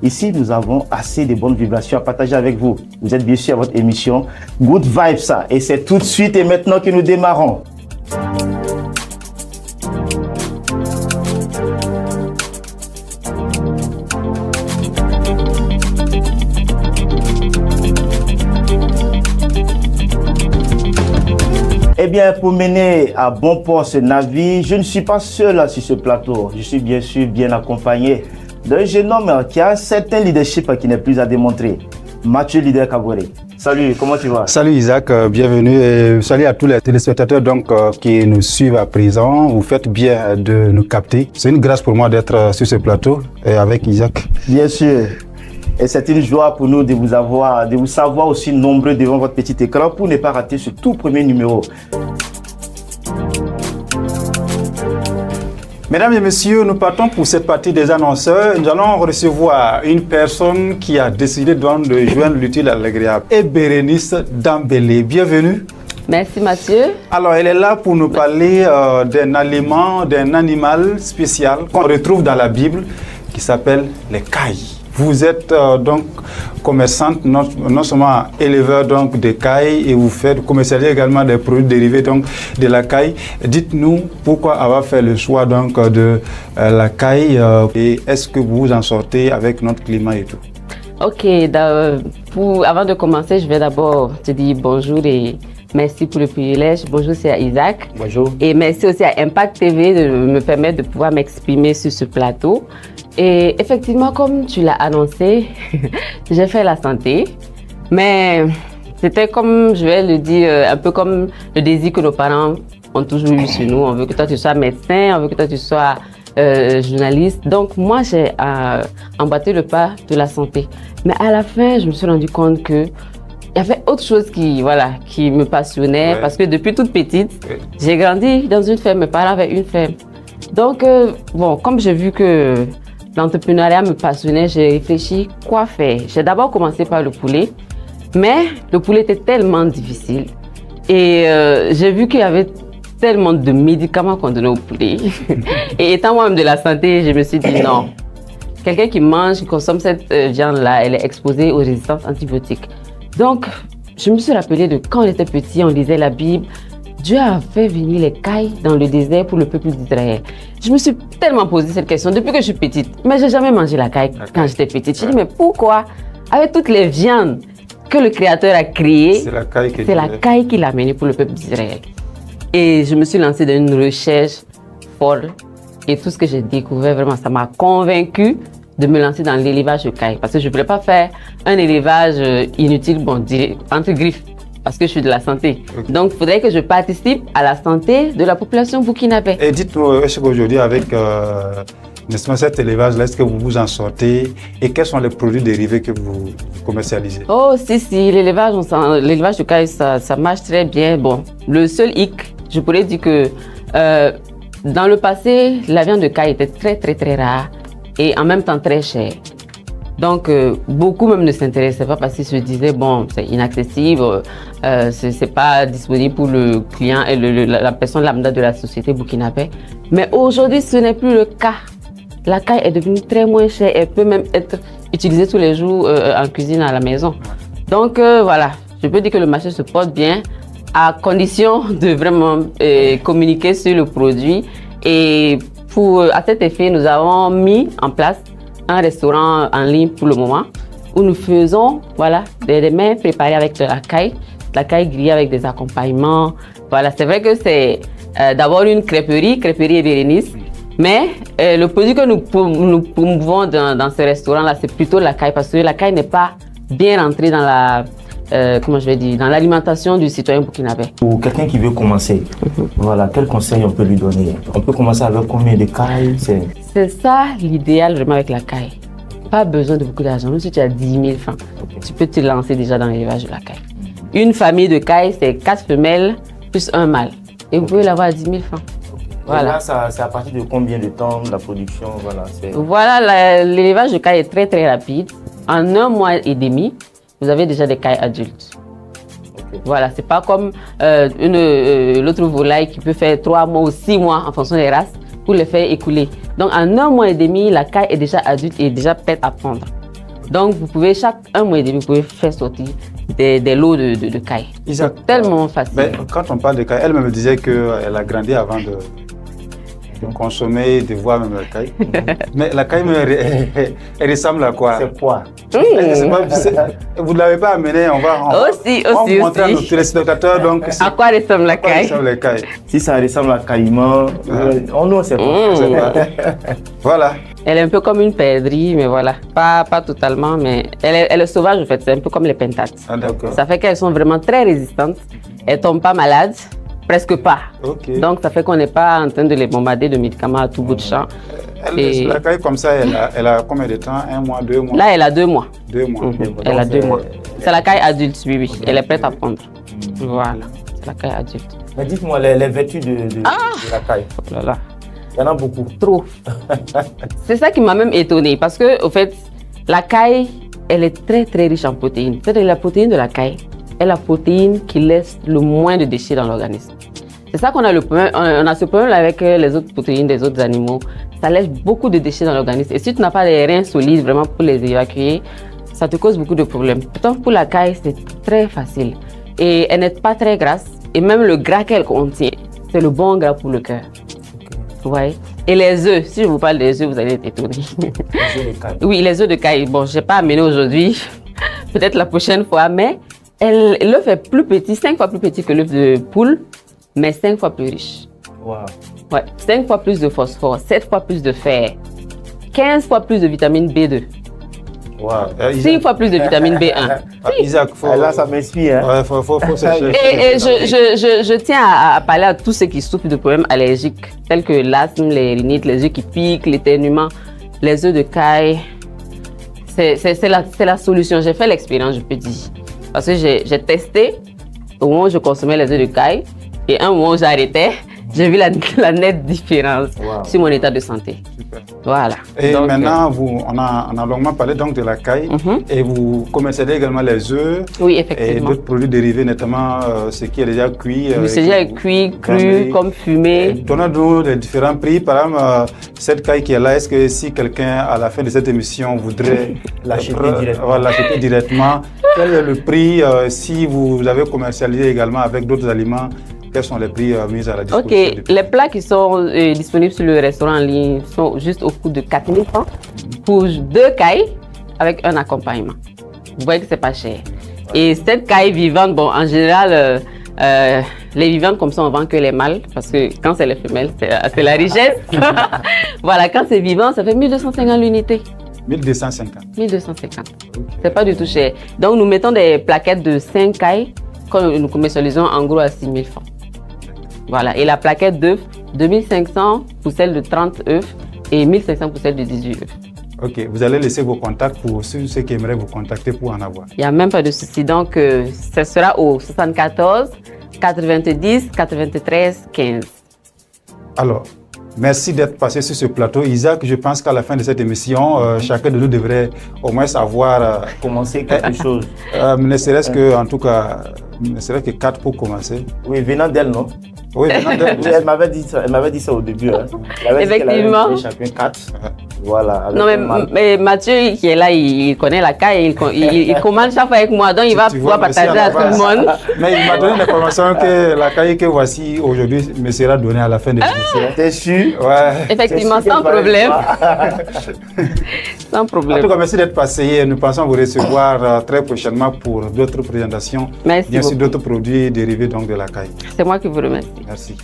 Ici, nous avons assez de bonnes vibrations à partager avec vous. Vous êtes bien sûr à votre émission Good Vibes, ça. Et c'est tout de suite et maintenant que nous démarrons. Eh bien, pour mener à bon port ce navire, je ne suis pas seul sur ce plateau. Je suis bien sûr bien accompagné d'un jeune homme qui a un certain leadership qui n'est plus à démontrer. Mathieu Leader Kabore. Salut, comment tu vas? Salut Isaac, bienvenue et salut à tous les téléspectateurs qui nous suivent à présent. Vous faites bien de nous capter. C'est une grâce pour moi d'être sur ce plateau et avec Isaac. Bien sûr. Et c'est une joie pour nous de vous savoir aussi nombreux devant votre petit écran pour ne pas rater ce tout premier numéro. Mesdames et messieurs, nous partons pour cette partie des annonceurs. Nous allons recevoir une personne qui a décidé de joindre l'utile à l'agréable. Et Bérénice Dambélé, bienvenue. Merci Mathieu. Alors, elle est là pour nous parler d'un aliment, d'un animal spécial qu'on retrouve dans la Bible qui s'appelle les cailles. Vous êtes donc commerçante, non seulement éleveur donc de cailles, et vous commercialisez également des produits dérivés donc de la caille. Dites-nous pourquoi avoir fait le choix donc de la caille et est-ce que vous en sortez avec notre climat et tout? Ok, avant de commencer, je vais d'abord te dire bonjour et merci pour le privilège. Bonjour, c'est à Isaac. Bonjour. Et merci aussi à Impact TV de me permettre de pouvoir m'exprimer sur ce plateau. Et effectivement, comme tu l'as annoncé, j'ai fait la santé. Mais c'était comme, je vais le dire, un peu comme le désir que nos parents ont toujours eu sur nous. On veut que toi tu sois médecin, on veut que toi tu sois journaliste. Donc moi, j'ai emboîté le pas de la santé. Mais à la fin, je me suis rendu compte que il y avait autre chose qui me passionnait, parce que depuis toute petite, j'ai grandi dans une ferme, mes parents avaient une ferme. Donc, comme j'ai vu que l'entrepreneuriat me passionnait, j'ai réfléchi quoi faire. J'ai d'abord commencé par le poulet, mais le poulet était tellement difficile. Et j'ai vu qu'il y avait tellement de médicaments qu'on donnait au poulet. Et étant moi-même de la santé, je me suis dit non. Quelqu'un qui mange, qui consomme cette viande-là, elle est exposée aux résistances antibiotiques. Donc, je me suis rappelé de quand on était petit, on lisait la Bible. Dieu a fait venir les cailles dans le désert pour le peuple d'Israël. Je me suis tellement posé cette question depuis que je suis petite. Mais je n'ai jamais mangé la caille quand j'étais petite. Je me dis, mais pourquoi, avec toutes les viandes que le Créateur a créées, c'est la caille qu'il a amenée pour le peuple d'Israël. Et je me suis lancée dans une recherche folle. Et tout ce que j'ai découvert, vraiment, ça m'a convaincue de me lancer dans l'élevage de cailles. Parce que je ne voulais pas faire un élevage inutile, entre griffes, parce que je suis de la santé. Okay. Donc, il faudrait que je participe à la santé de la population burkinabé. Et dites-moi, est-ce qu'aujourd'hui, avec cet élevage-là, est-ce que vous vous en sortez? Et quels sont les produits dérivés que vous commercialisez? Oh, si, l'élevage de cailles, ça marche très bien. Bon, le seul hic, je pourrais dire que dans le passé, la viande de caille était très, très, très rare. Et en même temps très cher. Donc, beaucoup même ne s'intéressaient pas parce qu'ils se disaient, bon, c'est inaccessible, c'est pas disponible pour le client et la personne lambda de la société burkinabé. Mais aujourd'hui, ce n'est plus le cas. La caille est devenue très moins chère et peut même être utilisée tous les jours en cuisine à la maison. Donc, voilà, je peux dire que le marché se porte bien à condition de vraiment communiquer sur le produit. Et à cet effet, nous avons mis en place un restaurant en ligne pour le moment où nous faisons des mets préparés avec de la caille grillée avec des accompagnements. Voilà, c'est vrai que c'est d'abord une crêperie et Bérénice, mais le produit que nous promouvons dans ce restaurant-là, c'est plutôt la caille parce que la caille n'est pas bien rentrée dans dans l'alimentation du citoyen burkinabé. Pour quelqu'un qui veut commencer, quel conseil on peut lui donner? On peut commencer avec combien de cailles? C'est ça l'idéal vraiment avec la caille. Pas besoin de beaucoup d'argent. Même si tu as 10 000 francs, tu peux te lancer déjà dans l'élevage de la caille. Une famille de cailles, c'est 4 femelles plus un mâle. Et vous pouvez l'avoir à 10 000 francs. Voilà. Là, c'est à partir de combien de temps la production? L'élevage de caille est très très rapide. En 1 mois et demi, vous avez déjà des cailles adultes. Voilà, c'est pas comme l'autre volaille qui peut faire 3 mois ou 6 mois en fonction des races pour les faire écouler. Donc en 1 mois et demi, la caille est déjà adulte et déjà prête à pondre. Donc, vous pouvez, chaque 1 mois et demi, vous pouvez faire sortir des lots de caille. C'est tellement facile. Mais quand on parle de caille, elle me disait qu'elle a grandi avant de consommer, de voir même la caille. Mais la caille, elle ressemble à quoi? C'est quoi? Vous ne l'avez pas amené, on va montrer à nos téléspectateurs. Donc, à quoi ressemble la caille? Si ça ressemble à caïman, on ne sait pas. Voilà. Elle est un peu comme une perdrix, mais voilà. Pas totalement, mais elle est sauvage en fait. C'est un peu comme les pentates. Ah, d'accord. Ça fait qu'elles sont vraiment très résistantes. Elles ne tombent pas malades. Presque pas. Okay. Donc, ça fait qu'on n'est pas en train de les bombarder de médicaments à tout bout de champ. La caille comme ça, elle a combien de temps? 1 mois, 2 mois? Là, elle a 2 mois. 2 mois. Elle a 2 mois. C'est la caille adulte, oui. Elle est prête à prendre. Voilà. C'est la caille adulte. Mais dites-moi les vertus de la caille. Oh là là. Il y en a beaucoup. Trop. C'est ça qui m'a même étonnée parce que, au fait, la caille, elle est très, très riche en protéines. C'est-à-dire la protéine de la caille est la protéine qui laisse le moins de déchets dans l'organisme. C'est ça qu'on a le problème. On a ce problème avec les autres protéines des autres animaux. Ça laisse beaucoup de déchets dans l'organisme. Et si tu n'as pas des reins solides vraiment pour les évacuer, ça te cause beaucoup de problèmes. Pourtant, pour la caille, c'est très facile. Et elle n'est pas très grasse. Et même le gras qu'elle contient, c'est le bon gras pour le cœur. Vous voyez? Et les œufs, si je vous parle des œufs, vous allez être étonnés. Les œufs de caille. Oui, les œufs de caille. Bon, je n'ai pas amené aujourd'hui, peut-être la prochaine fois, mais l'œuf est plus petit, 5 fois plus petit que l'œuf de poule, mais 5 fois plus riche. Wow. Ouais, 5 fois plus de phosphore, 7 fois plus de fer, 15 fois plus de vitamine B2. Wow. 6 fois plus de vitamine B1. Isaac, là, ça m'inspire. Hein? Ouais, faut chercher. Et je tiens à parler à tous ceux qui souffrent de problèmes allergiques, tels que l'asthme, les rhinites, les yeux qui piquent, l'éternuement. Les œufs de caille, c'est la solution. J'ai fait l'expérience, je peux dire. Parce que j'ai testé au moment où je consommais les œufs de caille et un moment où j'arrêtais, j'ai vu la nette différence sur mon état de santé. Super. Voilà. Et donc, maintenant, on a longuement parlé donc de la caille et vous commercialisez également les œufs. Oui, effectivement. Et d'autres produits dérivés, notamment ce qui est déjà cuit. Oui, c'est déjà cuit, cru, comme fumé. Donnez-nous les différents prix. Par exemple, cette caille qui est là, est-ce que si quelqu'un, à la fin de cette émission, voudrait l'acheter directement, quel est le prix si vous avez commercialisé également avec d'autres aliments? Quels sont les prix mis à la disposition? Ok, les plats qui sont disponibles sur le restaurant en ligne sont juste au coût de 4 000 francs pour 2 cailles avec un accompagnement. Vous voyez que c'est pas cher. Et cette caille vivante, bon, en général, les vivantes comme ça, on vend que les mâles parce que quand c'est les femelles, c'est la richesse. Voilà, quand c'est vivant, ça fait 1250 l'unité. 1250. 1250. Okay. C'est pas du tout cher. Donc, nous mettons des plaquettes de 5 cailles que nous commercialisons en gros à 6 000 francs. Voilà, et la plaquette d'œufs, 2500 pour celle de 30 œufs et 1500 pour celle de 18 œufs. Ok, vous allez laisser vos contacts pour ceux qui aimeraient vous contacter pour en avoir. Il n'y a même pas de souci. Donc, ce sera au 74 90 93 15. Alors, merci d'être passé sur ce plateau. Isaac, je pense qu'à la fin de cette émission, chacun de nous devrait au moins savoir... commencer quelque chose. Ne serait-ce que, en tout cas, ne serait-ce que 4 pour commencer. Oui, venant d'elle, non? Oui, venant d'elle. Oui, elle m'avait dit ça au début. Hein. Effectivement. Elle chacun 4. Voilà. Non, mais Mathieu qui est là, il connaît la caille, il commande chaque fois avec moi, donc il va pouvoir partager à tout le monde. Mais il m'a donné l'information que la caille que voici aujourd'hui me sera donnée à la fin de l'émission. T'es sûr? Ouais. Effectivement, sans problème. Sans problème. En tout cas, merci d'être passé. Nous pensons vous recevoir très prochainement pour d'autres présentations. Merci. Bien sûr, d'autres produits dérivés donc de la caille. C'est moi qui vous remercie. Merci.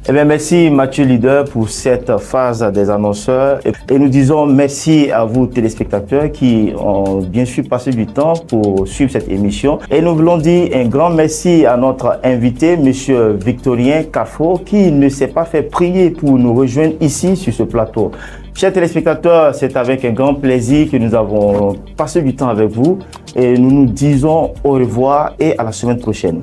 Eh bien, merci Mathieu Leader pour cette phase des annonceurs. Et nous disons merci à vous téléspectateurs qui ont bien sûr passé du temps pour suivre cette émission. Et nous voulons dire un grand merci à notre invité, Monsieur Victorien Kafo, qui ne s'est pas fait prier pour nous rejoindre ici sur ce plateau. Chers téléspectateurs, c'est avec un grand plaisir que nous avons passé du temps avec vous. Et nous nous disons au revoir et à la semaine prochaine.